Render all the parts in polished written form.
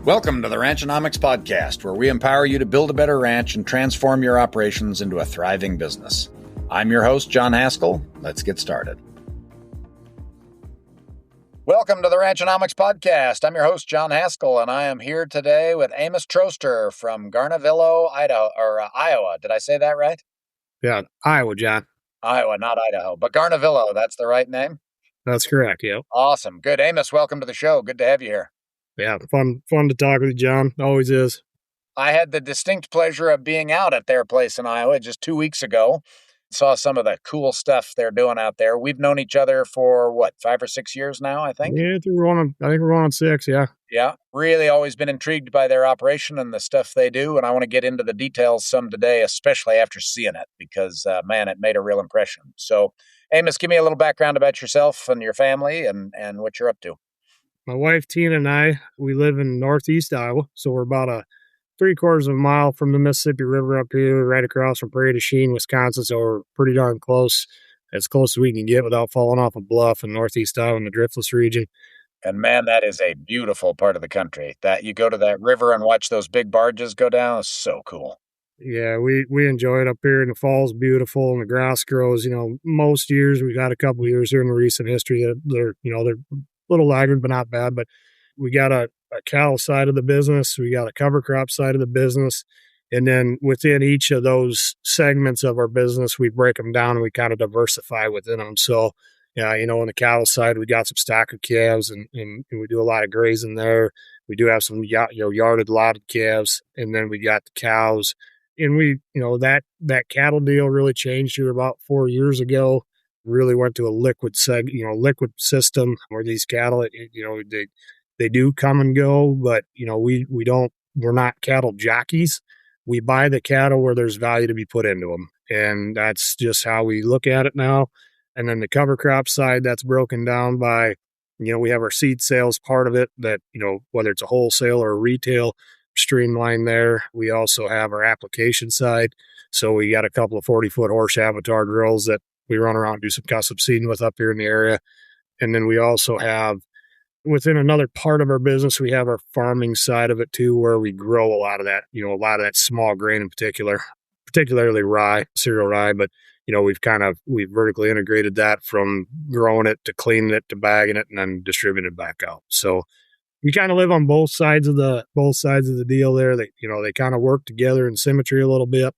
Welcome to the Ranchonomics Podcast, where we empower you to build a better ranch and transform your operations into a thriving business. I'm your host, John Haskell. Let's get started. Welcome to the Ranchonomics Podcast. I'm your host, John Haskell, and I am here today with Amos Troester from Garnavillo, Iowa. Did I say that right? Yeah, Iowa, John. Iowa, not Idaho, but Garnavillo, that's the right name? That's correct, yep. Awesome. Good. Amos, welcome to the show. Good to have you here. Yeah, fun to talk with you, John. Always is. I had the distinct pleasure of being out at their place in Iowa just 2 weeks ago. Saw some of the cool stuff they're doing out there. We've known each other for, 5 or 6 years now, I think? Yeah, I think we're going on 6, yeah. Yeah, really always been intrigued by their operation and the stuff they do, and I want to get into the details some today, especially after seeing it, because, man, it made a real impression. So, Amos, give me a little background about yourself and your family and what you're up to. My wife, Tina, and I, we live in northeast Iowa, so we're about a 3/4 of a mile from the Mississippi River up here, right across from Prairie du Chien, Wisconsin, so we're pretty darn close, as close as we can get without falling off a bluff in northeast Iowa in the driftless region. And man, that is a beautiful part of the country. That you go to that river and watch those big barges go down, it's so cool. Yeah, we enjoy it up here, and the fall's beautiful, and the grass grows. Most years, we've had a couple of years here in the recent history that they're a little laggard, but not bad. But we got a cattle side of the business, we got a cover crop side of the business, and then within each of those segments of our business, we break them down and we kind of diversify within them. So, on the cattle side, we got some stocker calves, and we do a lot of grazing there. We do have some yarded, lotted calves, and then we got the cows. And we, that cattle deal really changed here about 4 years ago. Really went to a liquid system where these cattle, they do come and go, but we're not cattle jockeys. We buy the cattle where there's value to be put into them, and that's just how we look at it now. And then the cover crop side, that's broken down by, we have our seed sales part of it that, whether it's a wholesale or a retail, streamline there. We also have our application side. So we got a couple of 40-foot horse avatar drills that we run around and do some custom seeding with up here in the area. And then we also have, within another part of our business, we have our farming side of it too, where we grow a lot of that small grain in particularly rye, cereal rye. But, we've vertically integrated that from growing it to cleaning it to bagging it and then distributing it back out. So we kind of live on both sides of the deal there. They kind of work together in symmetry a little bit,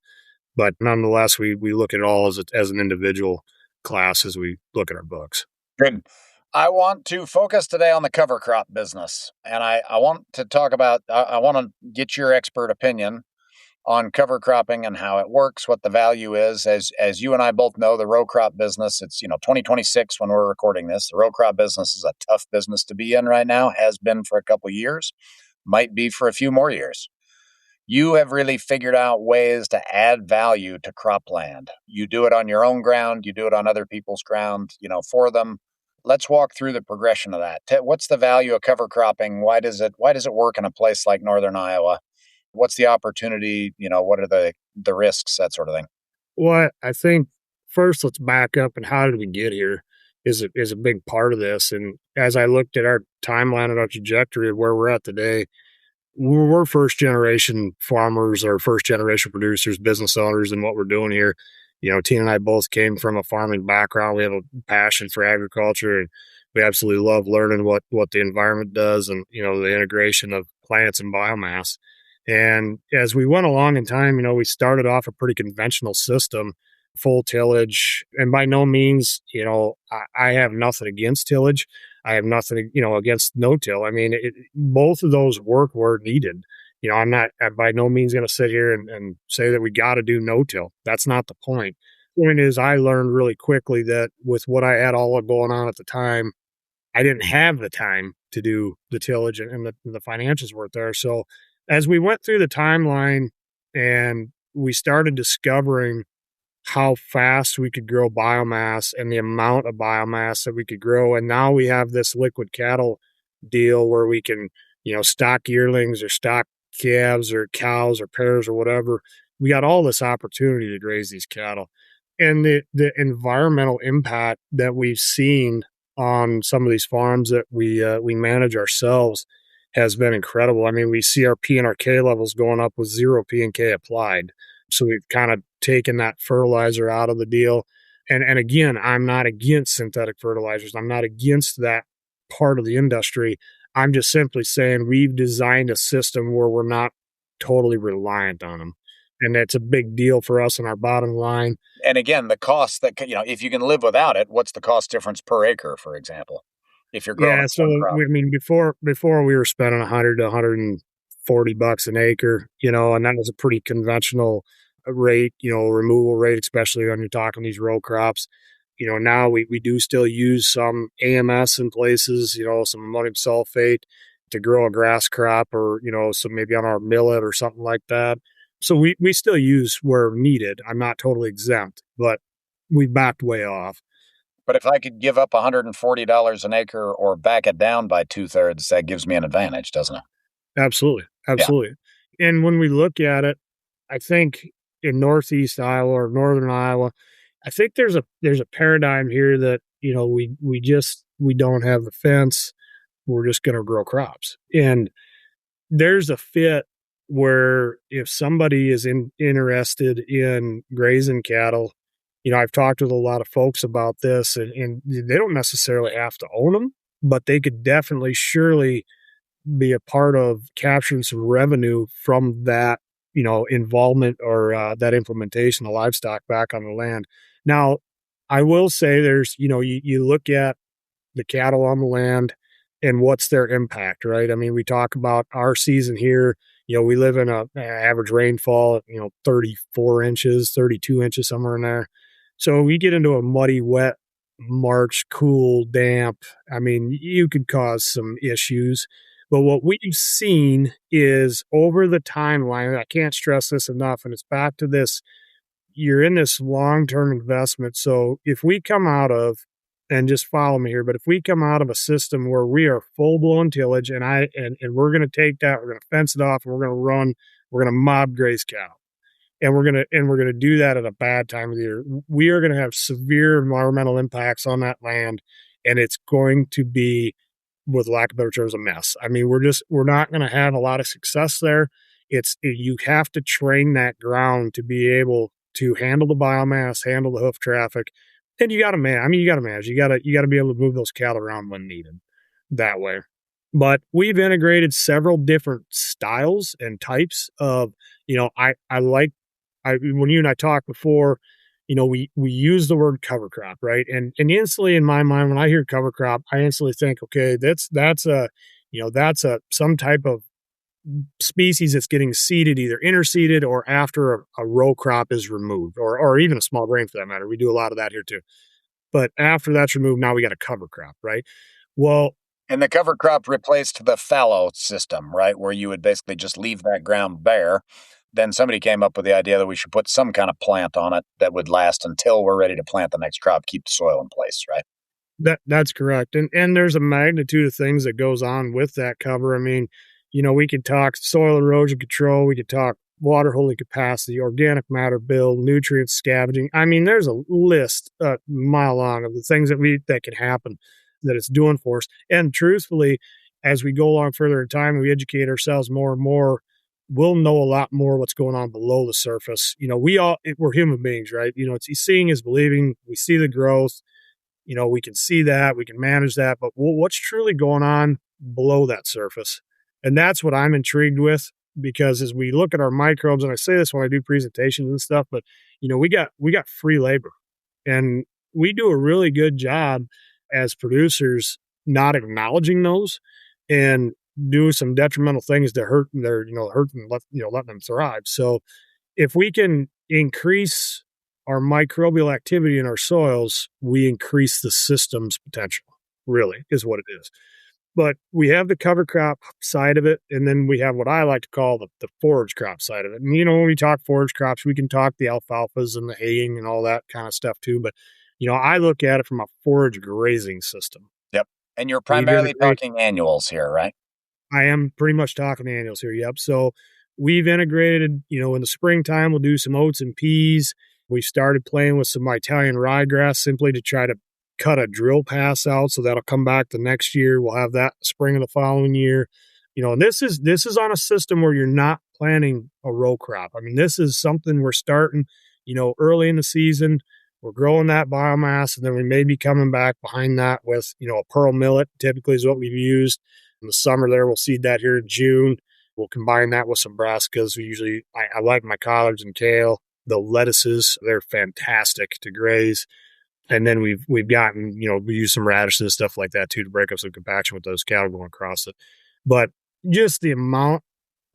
but nonetheless, we look at it all as an individual class as we look at our books. Good. I want to focus today on the cover crop business, and I want to talk about, I want to get your expert opinion on cover cropping and how it works, what the value is. As you and I both know, the row crop business, it's 2026 when we're recording this. The row crop business is a tough business to be in right now, has been for a couple of years, might be for a few more years. You have really figured out ways to add value to cropland. You do it on your own ground, you do it on other people's ground, for them. Let's walk through the progression of that. What's the value of cover cropping? Why does it work in a place like northern Iowa? What's the opportunity? What are the risks, that sort of thing? Well, I think first let's back up, and how did we get here is a big part of this. And as I looked at our timeline and our trajectory of where we're at today, we're first generation farmers or first generation producers, business owners in what we're doing here. Tina and I both came from a farming background. We have a passion for agriculture, and we absolutely love learning what the environment does and, the integration of plants and biomass. And as we went along in time, we started off a pretty conventional system, full tillage. And by no means, I have nothing against tillage. I have nothing, against no-till. I mean, both of those work where needed. I'm by no means going to sit here and say that we got to do no-till. That's not the point. The point is, I learned really quickly that with what I had all going on at the time, I didn't have the time to do the tillage, and the financials weren't there. So as we went through the timeline and we started discovering how fast we could grow biomass and the amount of biomass that we could grow. And now we have this liquid cattle deal where we can, stock yearlings or stock calves or cows or pairs or whatever. We got all this opportunity to graze these cattle. And the environmental impact that we've seen on some of these farms that we manage ourselves has been incredible. I mean, we see our P and our K levels going up with zero P and K applied. So we've kind of taken that fertilizer out of the deal. And again, I'm not against synthetic fertilizers. I'm not against that part of the industry. I'm just simply saying we've designed a system where we're not totally reliant on them. And that's a big deal for us in our bottom line. And again, the cost that, if you can live without it, what's the cost difference per acre, for example, if you're growing Yeah, so one crop? I mean, before we were spending 100 to 140 bucks an acre, and that was a pretty conventional rate, removal rate, especially when you're talking these row crops. Now we do still use some AMS in places, some ammonium sulfate to grow a grass crop, or some maybe on our millet or something like that. So we still use where needed. I'm not totally exempt, but we backed way off. But if I could give up $140 an acre or back it down by 2/3, that gives me an advantage, doesn't it? Absolutely. Yeah. Absolutely. And when we look at it, I think in Northeast Iowa or Northern Iowa, I think there's a paradigm here that, we don't have the fence. We're just going to grow crops. And there's a fit where if somebody is interested in grazing cattle, I've talked with a lot of folks about this, and they don't necessarily have to own them, but they could definitely, surely be a part of capturing some revenue from that, involvement or that implementation of livestock back on the land. Now, I will say there's, you look at the cattle on the land and what's their impact, right? I mean, we talk about our season here. We live in a average rainfall, 34 inches, 32 inches, somewhere in there. So we get into a muddy, wet March, cool, damp. I mean, you could cause some issues. But what we've seen is over the timeline, I can't stress this enough, and it's back to this, you're in this long-term investment. So if we come out of, and just follow me here, but if we come out of a system where we are full-blown tillage, and we're going to take that, we're going to fence it off, and we're going to mob graze cattle. And we're gonna do that at a bad time of the year. We are gonna have severe environmental impacts on that land, and it's going to be, with lack of better terms, a mess. I mean, we're not gonna have a lot of success there. You have to train that ground to be able to handle the biomass, handle the hoof traffic, and you got to manage. You got to be able to move those cattle around when needed that way. But we've integrated several different styles and types of, I like. When you and I talked before, we use the word cover crop, right? And instantly in my mind, when I hear cover crop, I instantly think, okay, that's some type of species that's getting seeded, either interseeded or after a row crop is removed, or even a small grain for that matter. We do a lot of that here too. But after that's removed, now we got a cover crop, right? Well, And the cover crop replaced the fallow system, right? Where you would basically just leave that ground bare. Then somebody came up with the idea that we should put some kind of plant on it that would last until we're ready to plant the next crop, keep the soil in place, right? that's correct. And there's a magnitude of things that goes on with that cover. I mean, we could talk soil erosion control, we could talk water holding capacity, organic matter build, nutrient scavenging. I mean, there's a list a mile long of the things that can happen that it's doing for us. And truthfully, as we go along further in time and we educate ourselves more and more, we'll know a lot more what's going on below the surface. We're human beings, right? It's seeing is believing. We see the growth. We can see that, we can manage that, but what's truly going on below that surface? And that's what I'm intrigued with, because as we look at our microbes, and I say this when I do presentations and stuff, but we got free labor, and we do a really good job as producers not acknowledging those and do some detrimental things to hurt their, let them thrive. So if we can increase our microbial activity in our soils, we increase the system's potential, really, is what it is. But we have the cover crop side of it, and then we have what I like to call the forage crop side of it. And, when we talk forage crops, we can talk the alfalfas and the haying and all that kind of stuff too. But, I look at it from a forage grazing system. Yep. And you're primarily talking annuals here, right? I am pretty much talking annuals here. Yep. So we've integrated, in the springtime, we'll do some oats and peas. We started playing with some Italian ryegrass simply to try to cut a drill pass out. So that'll come back the next year. We'll have that spring of the following year. And this is on a system where you're not planting a row crop. I mean, this is something we're starting, early in the season. We're growing that biomass, and then we may be coming back behind that with, a pearl millet, typically is what we've used. In the summer there, we'll seed that here in June. We'll combine that with some brassicas. I like my collards and kale. The lettuces, they're fantastic to graze. And then we've gotten, we use some radishes and stuff like that too to break up some compaction with those cattle going across it. But just the amount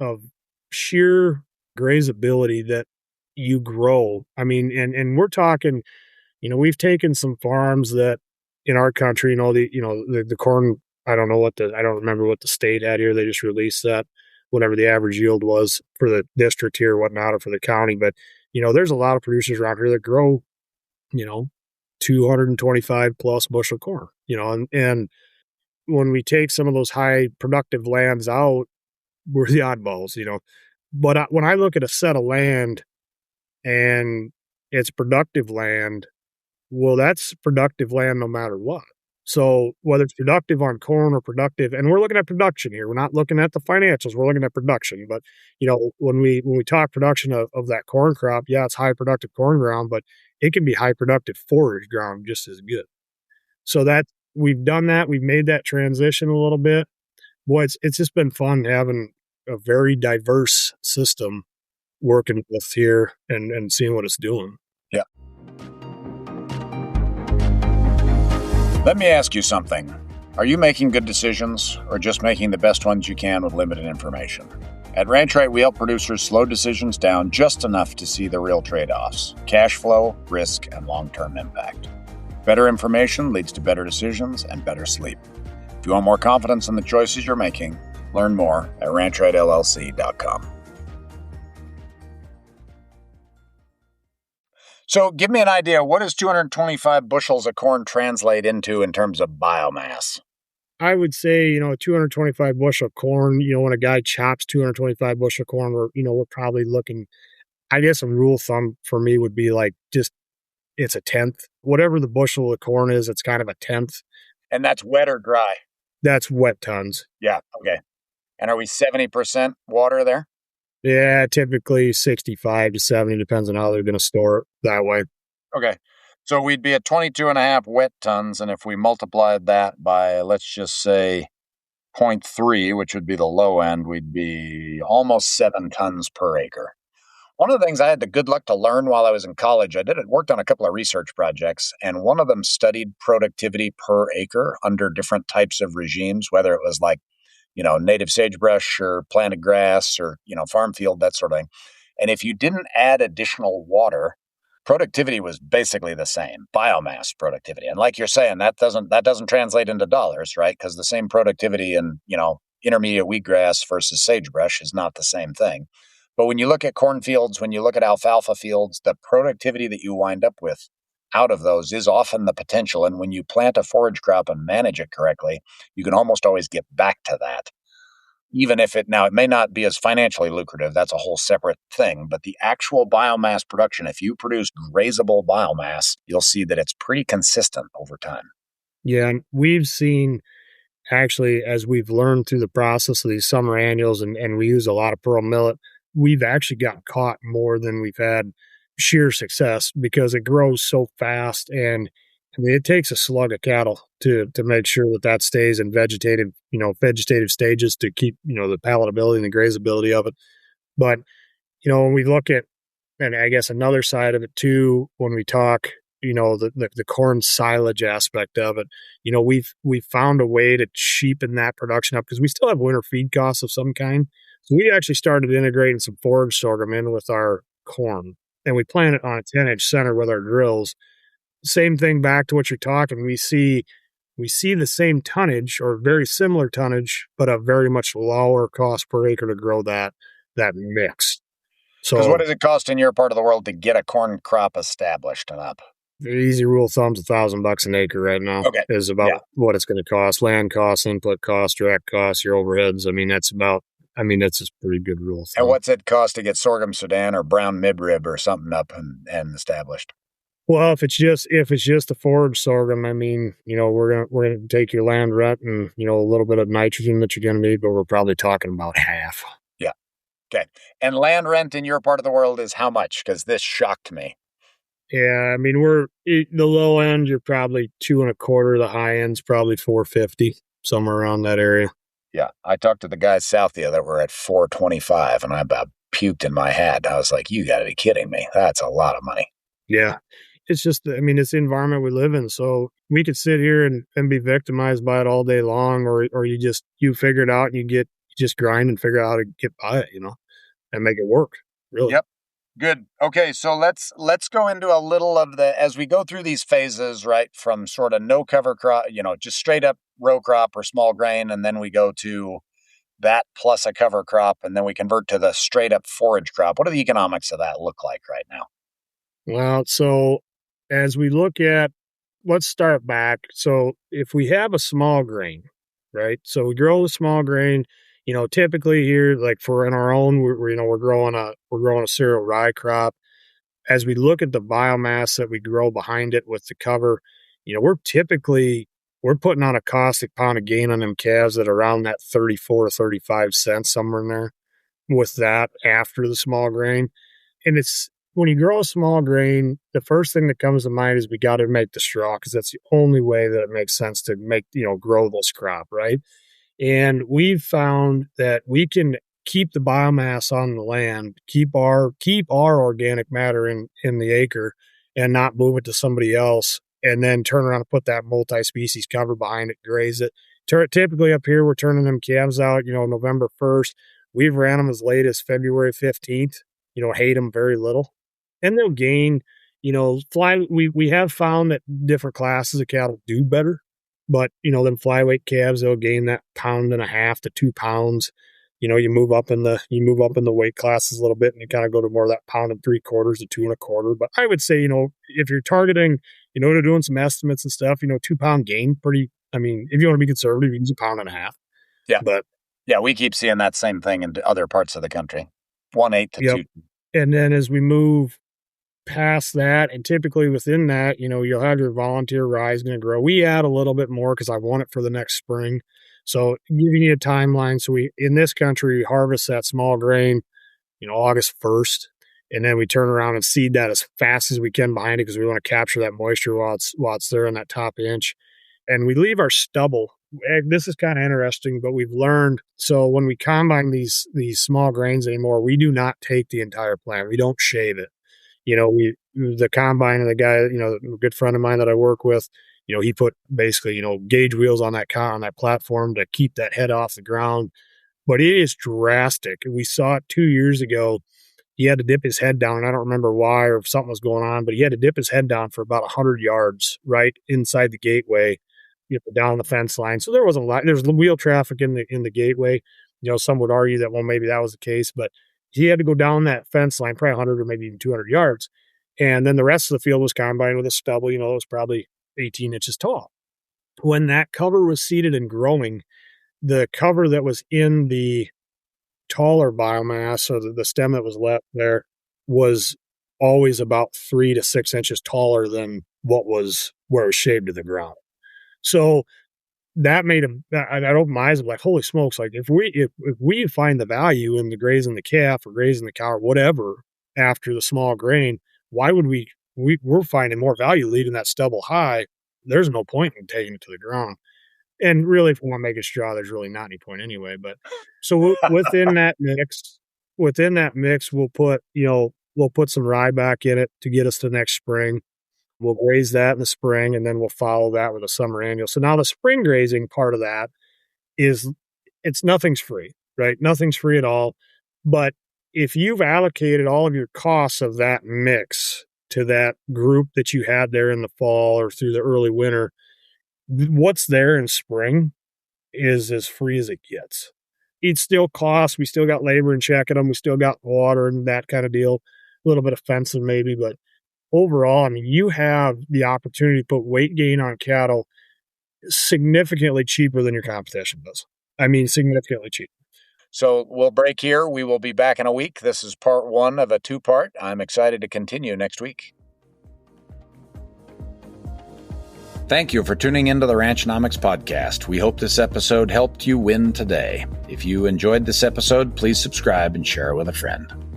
of sheer grazability that you grow. I mean, and we're talking, we've taken some farms that in our country, the corn, I don't remember what the state had here. They just released that, whatever the average yield was for the district here, whatnot, or for the county. But, there's a lot of producers around here that grow, 225 plus bushel corn, and when we take some of those high productive lands out, we're the oddballs, But when I look at a set of land and it's productive land, well, that's productive land no matter what. So whether it's productive on corn or productive, and we're looking at production here, we're not looking at the financials, we're looking at production. But when we talk production of that corn crop, yeah, it's high productive corn ground, but it can be high productive forage ground just as good. So that we've done that, we've made that transition a little bit. Boy, it's just been fun having a very diverse system working with here and seeing what it's doing. Yeah. Let me ask you something. Are you making good decisions or just making the best ones you can with limited information? At Ranch Right, we help producers slow decisions down just enough to see the real trade-offs: cash flow, risk, and long-term impact. Better information leads to better decisions and better sleep. If you want more confidence in the choices you're making, learn more at ranchrightllc.com. So give me an idea. What does 225 bushels of corn translate into in terms of biomass? I would say, 225 bushel of corn, when a guy chops 225 bushel of corn, we're probably looking, I guess a rule of thumb for me would be like it's a tenth. Whatever the bushel of corn is, it's kind of a tenth. And that's wet or dry? That's wet tons. Yeah, okay. And are we 70% water there? Yeah, typically 65 to 70, depends on how they're going to store it that way. Okay. So we'd be at 22.5 wet tons, and if we multiplied that by, let's just say, 0.3, which would be the low end, we'd be almost 7 tons per acre. One of the things I had the good luck to learn while I was in college, worked on a couple of research projects, and one of them studied productivity per acre under different types of regimes, whether it was like, native sagebrush or planted grass or, farm field, that sort of thing. And if you didn't add additional water, productivity was basically the same, biomass productivity. And like you're saying, that doesn't translate into dollars, right? Because the same productivity in, intermediate wheatgrass versus sagebrush is not the same thing. But when you look at cornfields, when you look at alfalfa fields, the productivity that you wind up with out of those is often the potential. And when you plant a forage crop and manage it correctly, you can almost always get back to that. Even if it may not be as financially lucrative, that's a whole separate thing. But the actual biomass production, if you produce grazable biomass, you'll see that it's pretty consistent over time. Yeah, and we've seen, actually, as we've learned through the process of these summer annuals, and we use a lot of pearl millet, we've actually gotten caught more than we've had sheer success because it grows so fast. And I mean, it takes a slug of cattle to make sure that stays in vegetative stages to keep, the palatability and the grazability of it. But, when we look at, and I guess another side of it too, when we talk, the corn silage aspect of it, we've found a way to cheapen that production up because we still have winter feed costs of some kind. So we actually started integrating some forage sorghum in with our corn, and we plant it on a 10-inch center with our drills. Same thing back to what you're talking. We see the same tonnage or very similar tonnage, but a very much lower cost per acre to grow that mix. So, because what does it cost in your part of the world to get a corn crop established and up? The easy rule of thumb is $1,000 an acre right now. Okay. Is about what it's going to cost: land costs, input costs, direct costs, your overheads. That's a pretty good rule of thumb. And what's it cost to get sorghum Sudan or brown midrib or something up and established? Well, if it's just the forage sorghum, I mean, we're gonna take your land rent and a little bit of nitrogen that you're gonna need, but we're probably talking about half. Yeah. Okay. And land rent in your part of the world is how much? Because this shocked me. Yeah, I mean, the low end, you're probably two and a quarter. The high end's probably 450, somewhere around that area. Yeah. I talked to the guys south the other were at 425, and I about puked in my head. I was like, you got to be kidding me. That's a lot of money. Yeah. It's just, I mean, it's the environment we live in. So we could sit here and be victimized by it all day long, or you figure it out and you just grind and figure out how to get by it, and make it work. Really. Yep. Good. Okay, so let's go into a little of the as we go through these phases, right? From sort of no cover crop, just straight up row crop or small grain, and then we go to that plus a cover crop, and then we convert to the straight up forage crop. What do the economics of that look like right now? Well, so as we look at, let's start back. So if we have a small grain, right? So we grow the small grain, typically here, like for in our own, we're growing a cereal rye crop. As we look at the biomass that we grow behind it with the cover, we're putting on a caustic pound of gain on them calves at around that 34 or 35 cents, somewhere in there with that after the small grain. And it's when you grow a small grain, the first thing that comes to mind is we got to make the straw because that's the only way that it makes sense to grow this crop, right? And we've found that we can keep the biomass on the land, keep our organic matter in the acre, and not move it to somebody else, and then turn around and put that multi-species cover behind it, graze it. Typically up here, we're turning them calves out, November 1st. We've ran them as late as February 15th. Hate them very little, and they'll gain. We have found that different classes of cattle do better. But, them flyweight calves, they'll gain that pound and a half to 2 pounds. You move up in the weight classes a little bit and you kind of go to more of that pound and 3/4 to 2 1/4. But I would say, if you're targeting, they're doing some estimates and stuff, 2 pound gain, I mean, if you want to be conservative, you use a pound and a half. Yeah. But Yeah, we keep seeing that same thing in other parts of the country. 1/8 to yep. 2. And then as we move past that, and typically within that, you'll have your volunteer rise going to grow. We add a little bit more because I want it for the next spring. So giving you a timeline. So in this country, we harvest that small grain, August 1st, and then we turn around and seed that as fast as we can behind it because we want to capture that moisture while it's there on that top inch. And we leave our stubble. This is kind of interesting, but we've learned. So when we combine these small grains anymore, we do not take the entire plant. We don't shave it. The combine and the guy, a good friend of mine that I work with, he put basically, gauge wheels on that platform to keep that head off the ground. But it is drastic. We saw it 2 years ago. He had to dip his head down. I don't remember why or if something was going on, but he had to dip his head down for about 100 yards right inside the gateway, down the fence line. So there wasn't a lot. There's wheel traffic in the gateway. Some would argue that, well, maybe that was the case, but he had to go down that fence line, probably 100 or maybe even 200 yards. And then the rest of the field was combined with a stubble, it was probably 18 inches tall. When that cover was seeded and growing, the cover that was in the taller biomass, or the stem that was left there, was always about 3 to 6 inches taller than where it was shaved to the ground. So that made him. I opened my eyes. I'm like, holy smokes! Like if we find the value in the grazing the calf or grazing the cow or whatever after the small grain, why would we're finding more value leaving that stubble high? There's no point in taking it to the ground. And really, if we want to make a straw, there's really not any point anyway. But so within that mix, we'll put some rye back in it to get us to next spring. We'll graze that in the spring, and then we'll follow that with a summer annual. So now the spring grazing part of that nothing's free, right? Nothing's free at all. But if you've allocated all of your costs of that mix to that group that you had there in the fall or through the early winter, what's there in spring is as free as it gets. It still costs. We still got labor and checking them. We still got water and that kind of deal. A little bit of fencing maybe, but overall, I mean, you have the opportunity to put weight gain on cattle significantly cheaper than your competition does. I mean, significantly cheaper. So we'll break here. We will be back in a week. This is part 1 of a 2-part. I'm excited to continue next week. Thank you for tuning into the Ranchnomics podcast. We hope this episode helped you win today. If you enjoyed this episode, please subscribe and share it with a friend.